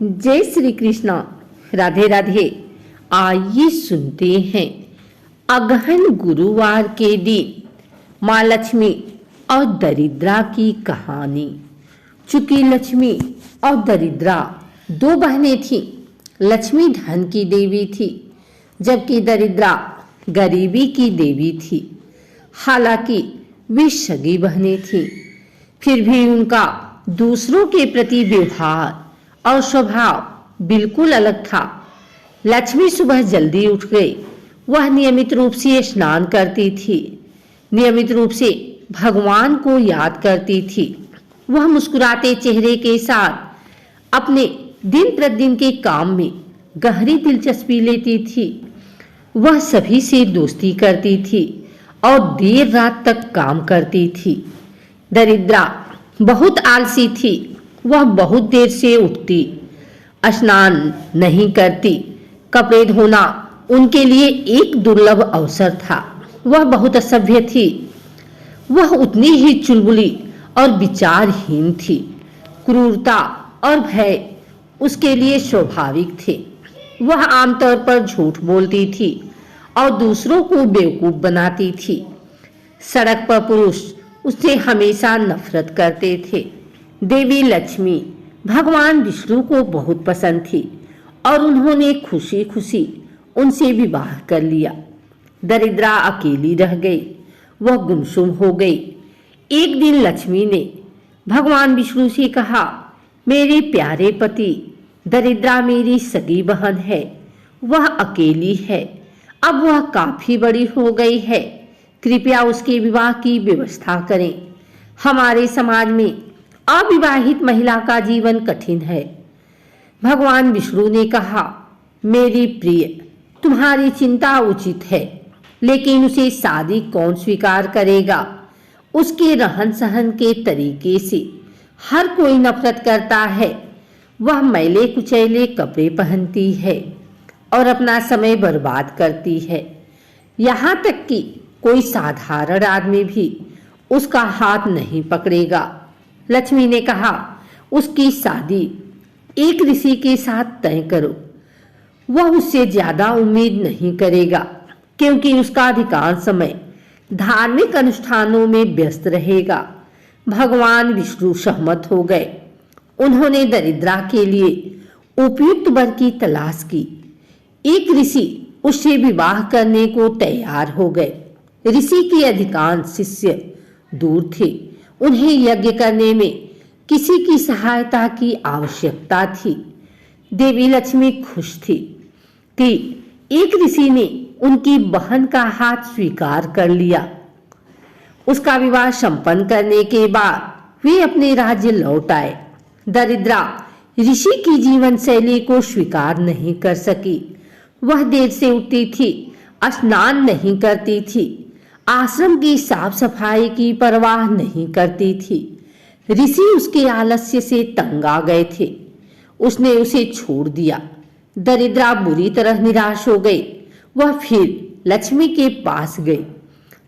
जय श्री कृष्णा। राधे राधे। आइए सुनते हैं अगहन गुरुवार के दिन माँ लक्ष्मी और दरिद्रा की कहानी। चूंकि लक्ष्मी और दरिद्रा दो बहनें थीं। लक्ष्मी धन की देवी थी जबकि दरिद्रा गरीबी की देवी थी। हालांकि वे सगी बहनें थीं, फिर भी उनका दूसरों के प्रति व्यवहार और स्वभाव बिल्कुल अलग था। लक्ष्मी सुबह जल्दी उठ गई। वह नियमित रूप से स्नान करती थी, नियमित रूप से भगवान को याद करती थी। वह मुस्कुराते चेहरे के साथ अपने दिन प्रतिदिन के काम में गहरी दिलचस्पी लेती थी। वह सभी से दोस्ती करती थी और देर रात तक काम करती थी। दरिद्रा बहुत आलसी थी। वह बहुत देर से उठती, स्नान नहीं करती। कपड़े धोना उनके लिए एक दुर्लभ अवसर था। वह बहुत असभ्य थी। वह उतनी ही चुलबुली और विचारहीन थी। क्रूरता और भय उसके लिए स्वाभाविक थे। वह आमतौर पर झूठ बोलती थी और दूसरों को बेवकूफ बनाती थी। सड़क पर पुरुष उससे हमेशा नफरत करते थे। देवी लक्ष्मी भगवान विष्णु को बहुत पसंद थी और उन्होंने खुशी खुशी उनसे विवाह कर लिया। दरिद्रा अकेली रह गई। वह गुमसुम हो गई। एक दिन लक्ष्मी ने भगवान विष्णु से कहा, मेरे प्यारे पति, दरिद्रा मेरी सगी बहन है। वह अकेली है। अब वह काफी बड़ी हो गई है। कृपया उसके विवाह की व्यवस्था करें। हमारे समाज में अविवाहित महिला का जीवन कठिन है। भगवान विष्णु ने कहा, मेरी प्रिय, तुम्हारी चिंता उचित है, लेकिन उसे शादी कौन स्वीकार करेगा? उसके रहन सहन के तरीके से हर कोई नफरत करता है। वह मैले कुचैले कपड़े पहनती है और अपना समय बर्बाद करती है। यहाँ तक कि कोई साधारण आदमी भी उसका हाथ नहीं पकड़ेगा। लक्ष्मी ने कहा, उसकी शादी एक ऋषि के साथ तय करो। वह उससे ज्यादा उम्मीद नहीं करेगा क्योंकि उसका अधिकांश समय धार्मिक अनुष्ठानों में व्यस्त रहेगा। भगवान विष्णु सहमत हो गए। उन्होंने दरिद्रा के लिए उपयुक्त वर की तलाश की। एक ऋषि उससे विवाह करने को तैयार हो गए। ऋषि के अधिकांश शिष्य दूर थे। उन्हें यज्ञ करने में किसी की सहायता की आवश्यकता थी। देवी लक्ष्मी खुश थी कि एक ऋषि ने उनकी बहन का हाथ स्वीकार कर लिया। उसका विवाह संपन्न करने के बाद वे अपने राज्य लौट आए। दरिद्रा ऋषि की जीवन शैली को स्वीकार नहीं कर सकी। वह देर से उठती थी, स्नान नहीं करती थी, आश्रम की साफ सफाई की परवाह नहीं करती थी। ऋषि उसके आलस्य से तंग आ गए थे। उसने उसे छोड़ दिया। दरिद्रा बुरी तरह निराश हो गई। वह फिर लक्ष्मी के पास गई।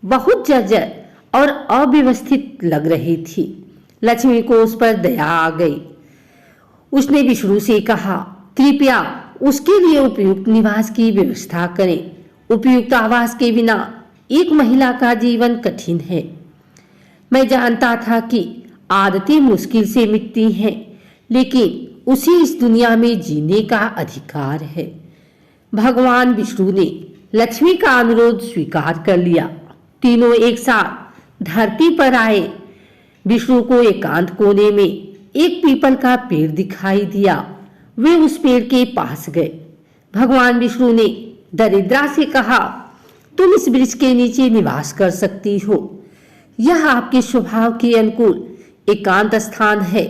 बहुत जर्जर और अव्यवस्थित लग रही थी। लक्ष्मी को उस पर दया आ गई। उसने विष्णु से कहा, कृपया उसके लिए उपयुक्त निवास की व्यवस्था करें। उपयुक्त आवास के बिना एक महिला का जीवन कठिन है। मैं जानता था कि आदतें मुश्किल से मिटती हैं, लेकिन उसे इस दुनिया में जीने का अधिकार है। भगवान विष्णु ने लक्ष्मी का अनुरोध स्वीकार कर लिया। तीनों एक साथ धरती पर आए। विष्णु को एकांत कोने में एक पीपल का पेड़ दिखाई दिया। वे उस पेड़ के पास गए। भगवान विष्णु ने दरिद्रा से कहा, तुम इस वृक्ष के नीचे निवास कर सकती हो। यह आपके स्वभाव के अनुकूल एकांत स्थान है।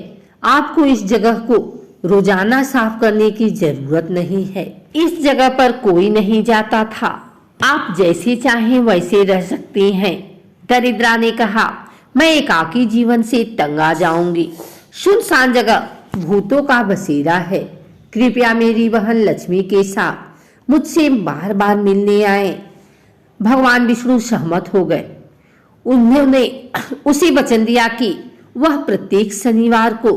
आपको इस जगह को रोजाना साफ करने की जरूरत नहीं है। इस जगह पर कोई नहीं जाता था। आप जैसे चाहें वैसे रह सकती हैं। दरिद्रा ने कहा, मैं एकाकी जीवन से तंग आ जाऊंगी। सुनसान जगह भूतों का बसेरा है। कृपया मेरी बहन लक्ष्मी के साथ मुझसे बार बार मिलने आए। भगवान विष्णु सहमत हो गए। उन्होंने उसे वचन दिया कि वह प्रत्येक शनिवार को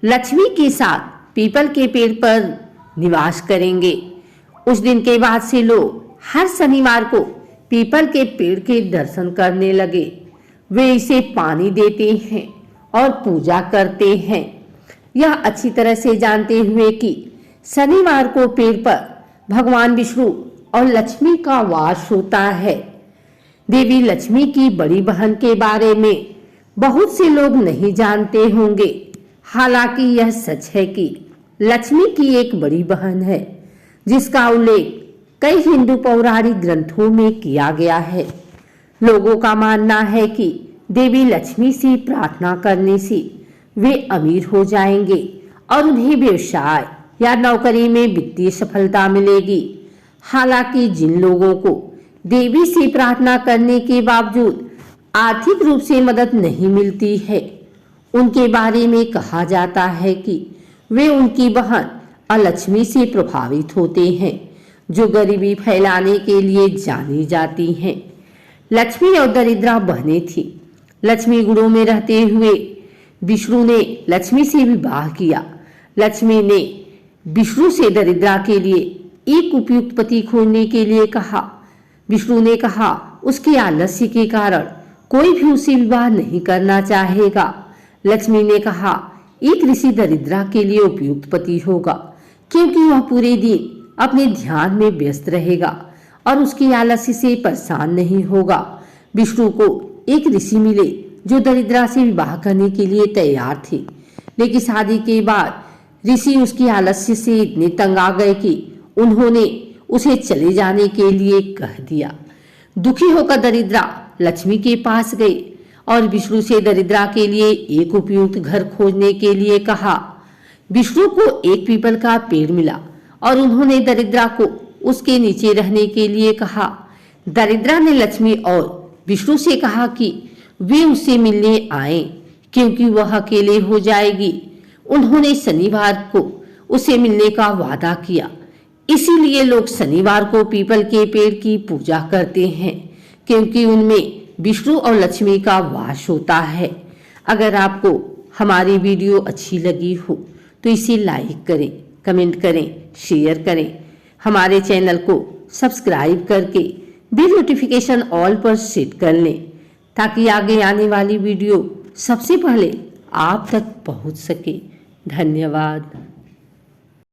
लक्ष्मी के साथ पीपल के पेड़ पर निवास करेंगे। उस दिन के बाद से लोग हर शनिवार को पीपल के पेड़ के दर्शन करने लगे। वे इसे पानी देते हैं और पूजा करते हैं, यह अच्छी तरह से जानते हुए कि शनिवार को पेड़ पर भगवान विष्णु और लक्ष्मी का वास होता है। देवी लक्ष्मी की बड़ी बहन के बारे में बहुत से लोग नहीं जानते होंगे। हालांकि यह सच है कि लक्ष्मी की एक बड़ी बहन है, जिसका उल्लेख कई हिंदू पौराणिक ग्रंथों में किया गया है। लोगों का मानना है कि देवी लक्ष्मी से प्रार्थना करने से वे अमीर हो जाएंगे और उन्हें व्यवसाय या नौकरी में वित्तीय सफलता मिलेगी। हालांकि जिन लोगों को देवी से प्रार्थना करने के बावजूद आर्थिक रूप से मदद नहीं मिलती है, उनके बारे में कहा जाता है कि वे उनकी बहन अलक्ष्मी से प्रभावित होते हैं, जो गरीबी फैलाने के लिए जानी जाती हैं। लक्ष्मी और दरिद्रा बहनें थीं। लक्ष्मी गुणों में रहते हुए विष्णु ने लक्ष्मी से विवाह किया। लक्ष्मी ने विष्णु से दरिद्रा के लिए एक उपयुक्त पति खोजने के लिए कहा। विष्णु ने कहा उसके आलस्य के कारण कोई भी उसे विवाह नहीं करना चाहेगा। लक्ष्मी ने कहा एक ऋषि दरिद्रा के लिए उपयुक्त पति होगा, क्योंकि वह पूरे दिन अपने ध्यान में व्यस्त रहेगा और उसके आलस्य से परेशान नहीं होगा। विष्णु को एक ऋषि मिले जो दरिद्रा से विवाह करने के लिए तैयार थे, लेकिन शादी के बाद ऋषि उसके आलस्य से इतने तंग आ गए कि उन्होंने उसे चले जाने के लिए कह दिया। दुखी होकर दरिद्रा लक्ष्मी के पास गई और विष्णु से दरिद्रा के लिए एक उपयुक्त घर खोजने के लिए कहा। विष्णु को एक पीपल का पेड़ मिला और उन्होंने दरिद्रा को उसके नीचे रहने के लिए कहा। दरिद्रा ने लक्ष्मी और विष्णु से कहा कि वे उससे मिलने आए, क्योंकि वह अकेले हो जाएगी। उन्होंने शनिवार को उसे मिलने का वादा किया। इसीलिए लोग शनिवार को पीपल के पेड़ की पूजा करते हैं, क्योंकि उनमें विष्णु और लक्ष्मी का वास होता है। अगर आपको हमारी वीडियो अच्छी लगी हो तो इसे लाइक करें, कमेंट करें, शेयर करें। हमारे चैनल को सब्सक्राइब करके बेल नोटिफिकेशन ऑल पर सेट कर लें, ताकि आगे आने वाली वीडियो सबसे पहले आप तक पहुंच सके। धन्यवाद।